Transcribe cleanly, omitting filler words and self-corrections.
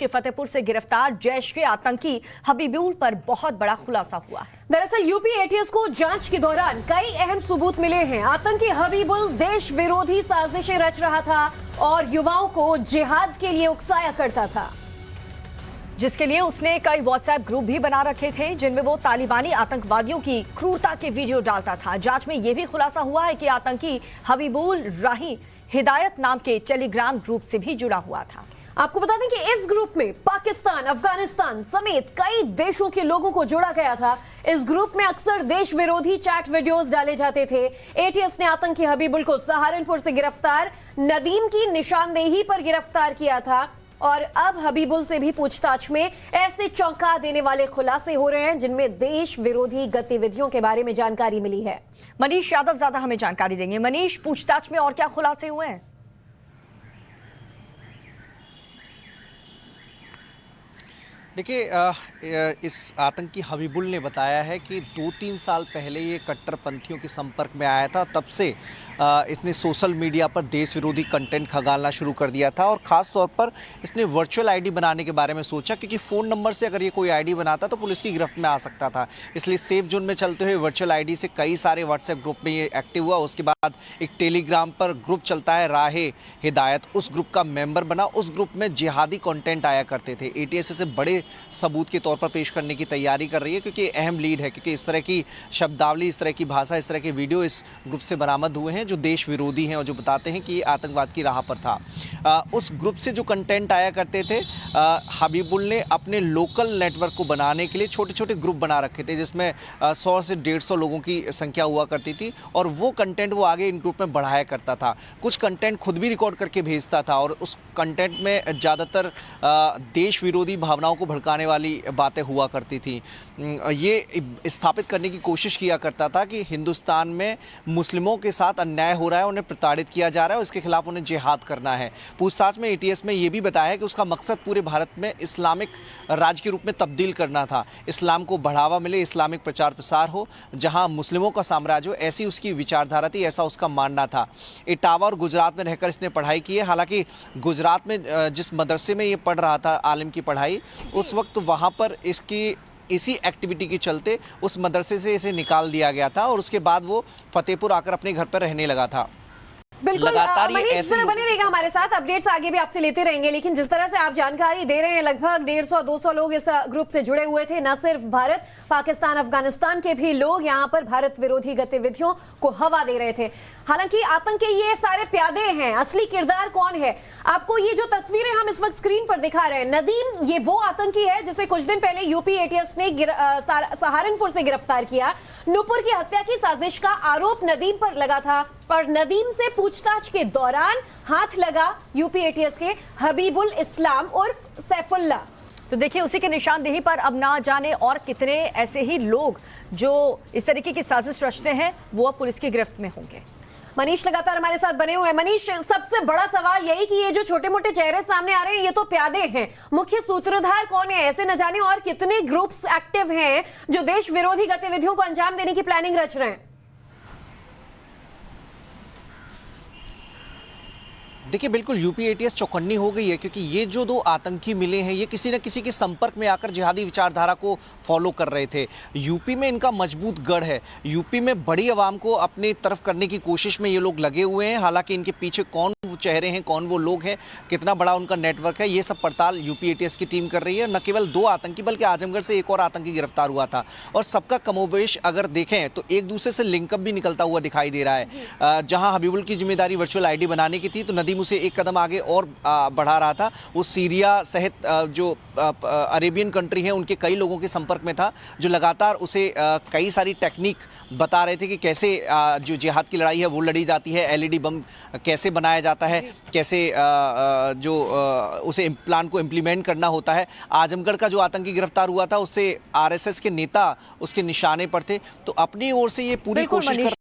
के फतेहपुर से गिरफ्तार जैश के आतंकी हबीबुल पर बहुत बड़ा खुलासा हुआ। दरअसल यूपी एटीएस को जांच के दौरान कई अहम सबूत मिले हैं। आतंकी हबीबुल देश विरोधी साजिशें रच रहा था और युवाओं को जिहाद के लिए उकसाया करता था, जिसके लिए उसने कई व्हाट्सएप ग्रुप भी बना रखे थे जिनमें वो तालिबानी आतंकवादियों की क्रूरता के वीडियो डालता था। जांच में यह भी खुलासा हुआ है कि आतंकी हबीबुल राही हिदायत नाम के टेलीग्राम ग्रुप से भी जुड़ा हुआ था। आपको बता दें कि इस ग्रुप में पाकिस्तान, अफगानिस्तान समेत कई देशों के लोगों को जोड़ा गया था। इस ग्रुप में अक्सर देश विरोधी चैट वीडियोस डाले जाते थे। एटीएस ने आतंकी हबीबुल को सहारनपुर से गिरफ्तार नदीम की निशानदेही पर गिरफ्तार किया था और अब हबीबुल से भी पूछताछ में ऐसे चौंका देने वाले खुलासे हो रहे हैं जिनमें देश विरोधी गतिविधियों के बारे में जानकारी मिली है। मनीष यादव ज्यादा हमें जानकारी देंगे। मनीष, पूछताछ में और क्या खुलासे हुए हैं? देखिए, इस आतंकी हबीबुल ने बताया है कि 2-3 साल पहले ये कट्टरपंथियों के संपर्क में आया था। तब से इसने सोशल मीडिया पर देश विरोधी कंटेंट खंगालना शुरू कर दिया था और ख़ास तौर पर इसने वर्चुअल आईडी बनाने के बारे में सोचा, क्योंकि फ़ोन नंबर से अगर ये कोई आईडी बनाता तो पुलिस की गिरफ्त में आ सकता था। इसलिए सेफ जोन में चलते हुए वर्चुअल आईडी से कई सारे व्हाट्सएप ग्रुप में ये एक्टिव हुआ। उसके बाद एक टेलीग्राम पर ग्रुप चलता है राहे हिदायत, उस ग्रुप का मेंबर बना। उस ग्रुप में जिहादी कंटेंट आया करते थे। एटीएस से बड़े सबूत के तौर पर पेश करने की तैयारी कर रही है, क्योंकि अहम लीड है, क्योंकि इस तरह की शब्दावली, इस तरह की भाषा, इस तरह के वीडियो इस ग्रुप से बरामद हुए हैं जो देश विरोधी हैं और जो बताते हैं कि ये आतंकवाद की राह पर था। उस ग्रुप से जो कंटेंट आया करते थे, हबीबुल ने अपने लोकल नेटवर्क को बनाने के लिए छोटे छोटे ग्रुप बना रखे थे जिसमें 100 से 150 लोगों की संख्या हुआ करती थी और वो कंटेंट वो आगे इन ग्रुप में बढ़ाया करता था। कुछ कंटेंट खुद भी रिकॉर्ड करके भेजता था और उस कंटेंट में ज़्यादातर देश विरोधी भावनाओं को भड़काने वाली बातें हुआ करती थी। ये स्थापित करने की कोशिश किया करता था कि हिंदुस्तान में मुस्लिमों के साथ अन्याय हो रहा है, उन्हें प्रताड़ित किया जा रहा है और इसके खिलाफ उन्हें जिहाद करना है। पूछताछ में एटीएस में ये भी बताया है कि उसका मकसद पूरे भारत में इस्लामिक राज्य के रूप में तब्दील करना था। इस्लाम को बढ़ावा मिले, इस्लामिक प्रचार प्रसार हो, जहां मुस्लिमों का साम्राज्य हो, ऐसी उसकी विचारधारा थी, ऐसा उसका मानना था। इटावा और गुजरात में रहकर इसने पढ़ाई की है। हालांकि गुजरात में जिस मदरसे में ये पढ़ रहा था आलिम की पढ़ाई, उस वक्त वहाँ पर इसी एक्टिविटी के चलते उस मदरसे से इसे निकाल दिया गया था और उसके बाद वो फतेहपुर आकर अपने घर पर रहने लगा था। बिल्कुल, मनीष बने रहेगा हमारे साथ, अपडेट्स आगे भी आपसे लेते रहेंगे। लेकिन जिस तरह से आप जानकारी दे रहे हैं, लगभग 150-200 लोग इस ग्रुप से जुड़े हुए थे। न सिर्फ भारत, पाकिस्तान, अफगानिस्तान के भी लोग यहां पर भारत विरोधी गतिविधियों को हवा दे रहे थे। हालांकि आतंक के ये सारे प्यादे हैं, असली किरदार कौन है? आपको ये जो तस्वीरें हम इस वक्त स्क्रीन पर दिखा रहे हैं, नदीम ये वो आतंकी है जिसे कुछ दिन पहले यूपी एटीएस ने सहारनपुर से गिरफ्तार किया। नूपुर की हत्या की साजिश का आरोप नदीम पर लगा था और नदीम से पूछताछ के दौरान हाथ लगा यूपी एटीएस के हबीबुल इस्लाम उर्फ सैफुल्लाह। तो देखिए, उसी के निशानदेही पर अब ना जाने और कितने ऐसे ही लोग जो इस तरीके की साजिश रचते हैं वो अब पुलिस की गिरफ्त में होंगे। मनीष लगातार हमारे साथ बने हुए हैं। मनीष, सबसे बड़ा सवाल यही कि ये जो छोटे मोटे चेहरे सामने आ रहे हैं ये तो प्यादे हैं, मुख्य सूत्रधार कौन है? ऐसे न जाने और कितने ग्रुप्स एक्टिव हैं जो देश विरोधी गतिविधियों को अंजाम देने की प्लानिंग रच रहे हैं? देखिए, बिल्कुल यूपी एटीएस चौकन्नी हो गई है, क्योंकि ये जो 2 आतंकी मिले हैं ये किसी न किसी के संपर्क में आकर जिहादी विचारधारा को फॉलो कर रहे थे। यूपी में इनका मजबूत गढ़ है। यूपी में बड़ी आवाम को अपनी तरफ करने की कोशिश में ये लोग लगे हुए हैं। हालांकि इनके पीछे कौन वो चेहरे हैं, कौन वो लोग हैं, कितना बड़ा उनका नेटवर्क है, ये सब पड़ताल यूपी एटीएस की टीम कर रही है। न केवल 2 आतंकी बल्कि आजमगढ़ से एक और आतंकी गिरफ्तार हुआ था और सबका कमोबेश अगर देखें तो एक दूसरे से लिंकअप भी निकलता हुआ दिखाई दे रहा है। जहां हबीबुल की जिम्मेदारी वर्चुअल आईडी बनाने की थी तो नदीम उसे एक कदम आगे और बढ़ा रहा था। वो सीरिया सहित जो अरेबियन कंट्री है उनके कई लोगों के संपर्क में था, जो लगातार उसे कई सारी टेक्निक बता रहे थे कि कैसे जो जिहाद की लड़ाई है वो लड़ी जाती है, एलईडी बम कैसे बनाया जाता है, कैसे उसे प्लान को इम्प्लीमेंट करना होता है। आजमगढ़ का जो आतंकी गिरफ्तार हुआ था उससे आरएसएस के नेता उसके निशाने पर थे। तो अपनी ओर से ये पूरी कोशिश कर